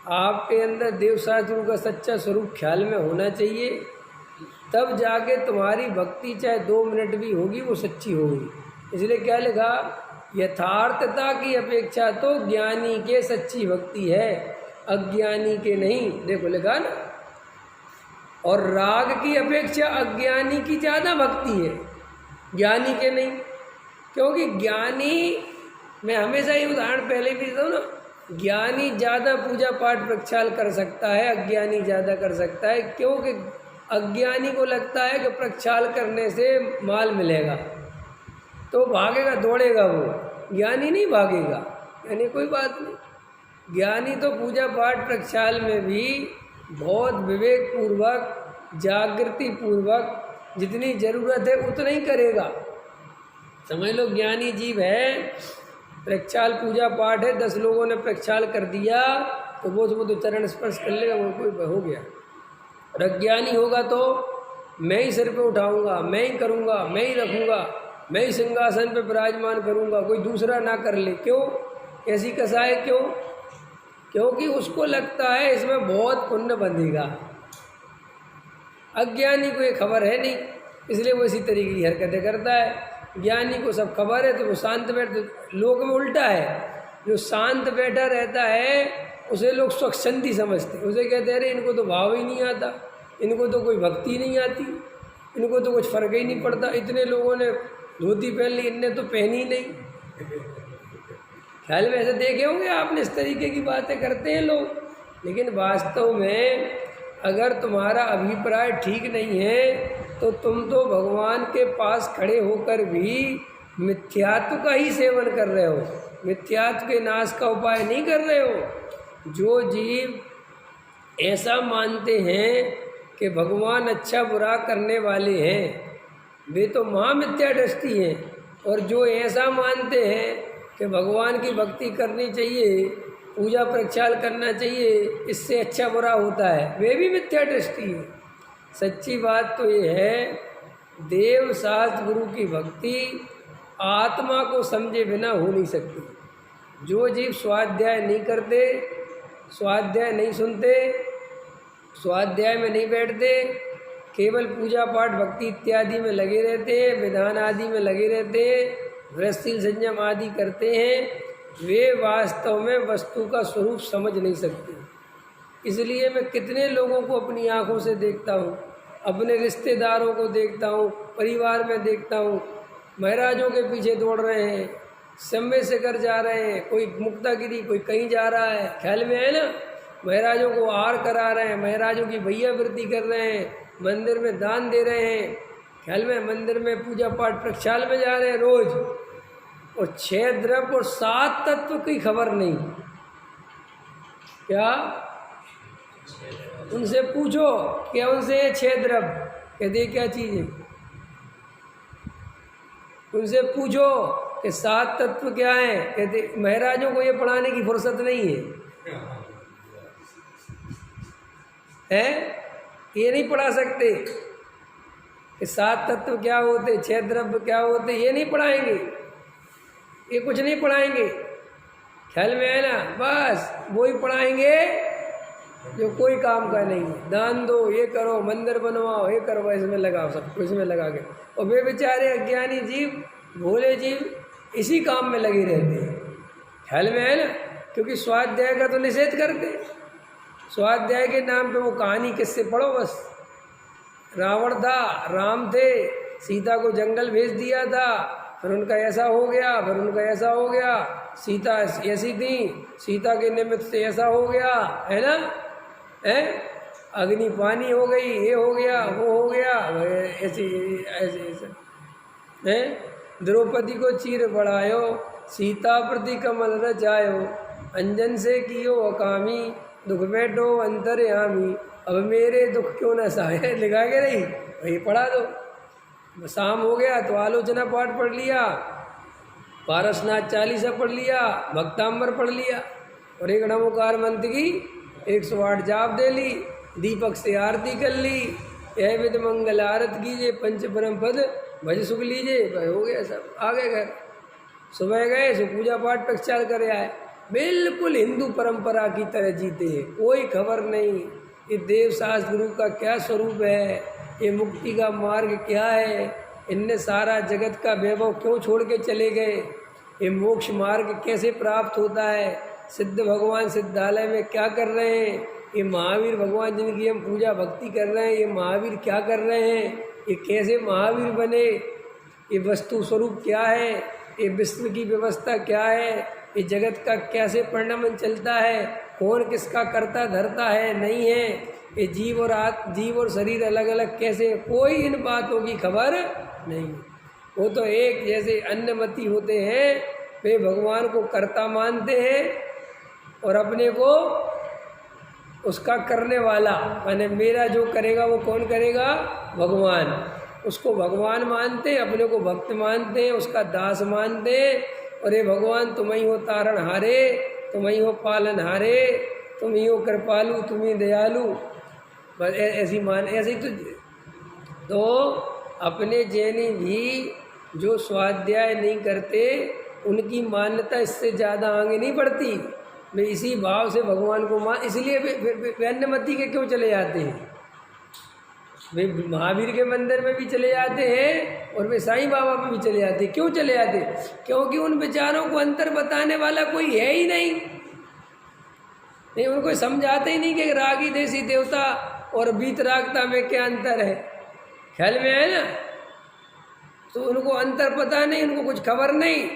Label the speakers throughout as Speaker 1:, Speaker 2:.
Speaker 1: आपके अंदर देवशास्त्रों का सच्चा स्वरूप ख्याल में होना चाहिए, तब जाके तुम्हारी भक्ति चाहे 2 मिनट भी होगी वो सच्ची होगी। इसलिए क्या लिखा, यथार्थता की अपेक्षा तो ज्ञानी के सच्ची भक्ति है, अज्ञानी के नहीं। देखो लिखा ना, और राग की अपेक्षा अज्ञानी की ज़्यादा भक्ति है, ज्ञानी के नहीं। क्योंकि ज्ञानी, मैं हमेशा ये उदाहरण पहले भी देता हूँ ना, ज्ञानी ज़्यादा पूजा पाठ प्रक्षाल कर सकता है, अज्ञानी ज़्यादा कर सकता है। क्योंकि अज्ञानी को लगता है कि प्रक्षाल करने से माल मिलेगा तो भागेगा, दौड़ेगा वो। ज्ञानी नहीं भागेगा, यानी कोई बात नहीं। ज्ञानी तो पूजा पाठ प्रक्षाल में भी बहुत विवेक पूर्वक, जागृति पूर्वक जितनी ज़रूरत है उतना ही करेगा। समझ लो ज्ञानी जीव है, प्रक्षाल पूजा पाठ है, 10 लोगों ने प्रक्षाल कर दिया तो वो तो चरण स्पर्श कर लेगा, वो कोई हो गया। और अज्ञानी होगा तो मैं ही सिर पे उठाऊंगा, मैं ही करूंगा, मैं ही रखूंगा, मैं ही सिंहासन पे विराजमान करूंगा, कोई दूसरा ना कर ले। क्यों ऐसी कसाई, क्यों? क्योंकि उसको लगता है इसमें बहुत पुण्य बंधेगा। अज्ञानी को ये खबर है नहीं, इसलिए वो इसी तरीके की हरकतें करता है। ज्ञानी को सब खबर है तो वो शांत बैठ। लोग में उल्टा है, जो शांत बैठा रहता है उसे लोग स्वच्छंदी समझते हैं, उसे कहते हैं अरे इनको तो भाव ही नहीं आता, इनको तो कोई भक्ति नहीं आती, इनको तो कुछ फर्क ही नहीं पड़ता। इतने लोगों ने धोती पहन ली, इनने तो पहनी नहीं। ख्याल में ऐसे देखे होंगे आपने, इस तरीके की बातें करते हैं लोग। लेकिन वास्तव में अगर तुम्हारा अभिप्राय ठीक नहीं है तो तुम तो भगवान के पास खड़े होकर भी मिथ्यात्व का ही सेवन कर रहे हो, मिथ्यात्व के नाश का उपाय नहीं कर रहे हो। जो जीव ऐसा मानते हैं कि भगवान अच्छा बुरा करने वाले हैं, वे तो महामिथ्या दृष्टि हैं। और जो ऐसा मानते हैं कि भगवान की भक्ति करनी चाहिए, पूजा प्रक्षाल करना चाहिए, इससे अच्छा बुरा होता है, वे भी मिथ्या दृष्टि है। सच्ची बात तो ये है, देव शास्त्र गुरु की भक्ति आत्मा को समझे बिना हो नहीं सकती। जो जीव स्वाध्याय नहीं करते, स्वाध्याय नहीं सुनते, स्वाध्याय में नहीं बैठते, केवल पूजा पाठ भक्ति इत्यादि में लगे रहते हैं, विधान आदि में लगे रहते हैं, व्रतशील संयम आदि करते हैं, वे वास्तव में वस्तु का स्वरूप समझ नहीं सकते। इसलिए मैं कितने लोगों को अपनी आंखों से देखता हूँ, अपने रिश्तेदारों को देखता हूँ, परिवार में देखता हूँ, महाराजों के पीछे दौड़ रहे हैं, सम्य से कर जा रहे हैं, कोई मुक्तागिरी, कोई कहीं जा रहा है, ख्याल में है ना, महाराजों को आहार करा रहे हैं, महाराजों की भैयावृत्ति कर रहे हैं, मंदिर में दान दे रहे हैं, ख्याल में मंदिर में पूजा पाठ प्रक्षाल में जा रहे हैं रोज, और 6 द्रव्य और 7 तत्व की खबर नहीं। क्या उनसे पूछो, क्या उनसे 6 द्रव्य कहते क्या चीज़ है? उनसे पूछो कि 7 तत्व क्या है, कहते महाराजों को ये पढ़ाने की फुर्सत नहीं है, ये नहीं पढ़ा सकते कि 7 तत्व क्या होते, 6 द्रव्य क्या होते, ये नहीं पढ़ाएंगे, ये कुछ नहीं पढ़ाएंगे। ख्याल में है ना, बस वही पढ़ाएंगे जो कोई काम का नहीं है। दान दो, ये करो, मंदिर बनवाओ, ये करो, इसमें लगाओ, सब इसमें लगा के। और वे बेचारे अज्ञानी जीव, भोले जीव इसी काम में लगे रहते हैं। ख्याल में है ना, क्योंकि स्वाध्याय का तो निषेध करते। स्वाध्याय के नाम पे वो कहानी किससे पढ़ो बस। रावण था, राम थे, सीता को जंगल भेज दिया था, फिर उनका ऐसा हो गया, फिर उनका ऐसा हो गया, सीता ऐसी थी, सीता के निमित्त से ऐसा हो गया, है ना, है, अग्नि पानी हो गई, ये हो गया, वो हो गया, ऐसे ऐसे ऐसे है। द्रौपदी को चीर बढ़ायो, सीता प्रति कमल रचायो, अंजन से कियो अकामी, दुख बैठो अंतर्यामी, अब मेरे दुख क्यों न सहाय। लिखा के नहीं, वही पढ़ा दो। शाम हो गया तो आलोचना पाठ पढ़ लिया, पारसनाथ चालीसा पढ़ लिया, भक्तांबर पढ़ लिया, और एक नमोकार मंत्र की 108 जाप दे ली, दीपक से आरती कर ली, यह विध मंगल आरत कीजिए, पंच परम पद भज सुख लीजिए, हो गया सब, आ गए घर। सुबह गए सो पूजा पाठ प्रक्षाल कर आए, बिल्कुल हिंदू परंपरा की तरह जीते हैं, कोई खबर नहीं ये देव शास्त्र गुरु का क्या स्वरूप है, ये मुक्ति का मार्ग क्या है, इनने सारा जगत का वैभव क्यों छोड़ के चले गए, ये मोक्ष मार्ग कैसे प्राप्त होता है, सिद्ध भगवान सिद्धालय में क्या कर रहे हैं, ये महावीर भगवान जिनकी हम पूजा भक्ति कर रहे हैं, ये महावीर क्या कर रहे हैं, ये कैसे महावीर बने, ये वस्तु स्वरूप क्या है, ये विश्व की व्यवस्था क्या है, ये जगत का कैसे परिणाम चलता है, कौन किसका करता धरता है नहीं है, ये जीव और शरीर अलग अलग कैसे, कोई इन बातों की खबर नहीं। वो तो एक जैसे अन्नमति होते हैं, वे भगवान को कर्ता मानते हैं और अपने को उसका करने वाला, माने मेरा जो करेगा वो कौन करेगा, भगवान, उसको भगवान मानते हैं, अपने को भक्त मानते हैं, उसका दास मानते हैं। और ये भगवान तुम ही हो तारण हारे, तुम ही हो पालन हारे, तुम ही हो कृपालु, तुम ही दयालु, बस ऐसी मान ऐसे ही तो अपने जैनी भी जो स्वाध्याय नहीं करते उनकी मान्यता इससे ज़्यादा आगे नहीं बढ़ती। वे इसी भाव से भगवान को मान, इसलिए वे अन्नमति के क्यों चले जाते हैं, वे महावीर के मंदिर में भी चले जाते हैं और वे साईं बाबा पे भी चले जाते हैं। क्यों चले जाते हैं, क्योंकि उन बेचारों को अंतर बताने वाला कोई है ही नहीं, उनको समझाते ही नहीं कि रागी देसी देवता और वीतरागता में क्या अंतर है, ख्याल में है ना, तो उनको अंतर पता नहीं, उनको कुछ खबर नहीं,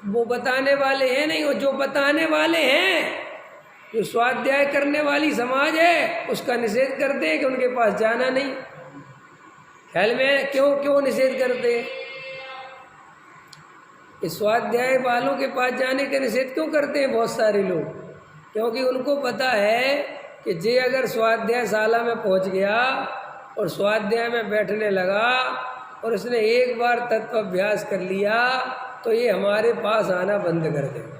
Speaker 1: वो बताने वाले हैं नहीं, और जो बताने वाले हैं, जो स्वाध्याय करने वाली समाज है उसका निषेध करते हैं कि उनके पास जाना नहीं। ख्याल में क्यों निषेध करते हैं, इस स्वाध्याय वालों के पास जाने के निषेध क्यों करते हैं बहुत सारे लोग, क्योंकि उनको पता है कि जे अगर स्वाध्यायशाला में पहुंच गया और स्वाध्याय में बैठने लगा और उसने एक बार तत्व अभ्यास कर लिया तो ये हमारे पास आना बंद कर देगा।